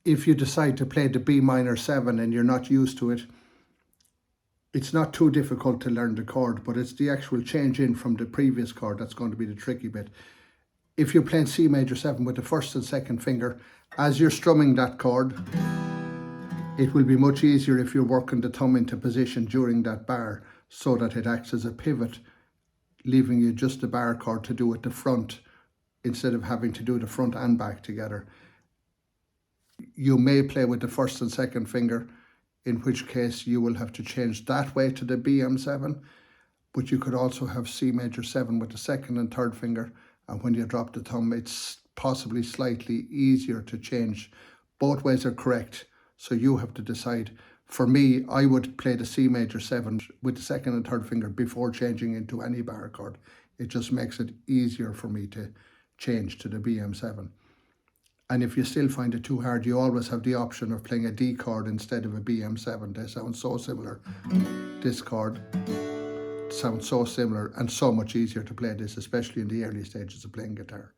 if you decide to play the B minor 7 and you're not used to it, it's not too difficult to learn the chord, but it's the actual change in from the previous chord that's going to be the tricky bit. If you're playing C major 7 with the first and second finger, as you're strumming that chord, it will be much easier if you're working the thumb into position during that bar so that it acts as a pivot, leaving you just the bar chord to do at the front instead of having to do the front and back together. You may play with the first and second finger, in which case you will have to change that way to the Bm7, but you could also have C major 7 with the second and third finger, and when you drop the thumb it's possibly slightly easier to change. Both ways are correct, so you have to decide. For me, I would play the C major 7 with the second and third finger before changing into any bar chord. It just makes it easier for me to change to the Bm7. And if you still find it too hard, you always have the option of playing a D chord instead of a Bm7. They sound so similar. This chord sounds so similar and so much easier to play this, especially in the early stages of playing guitar.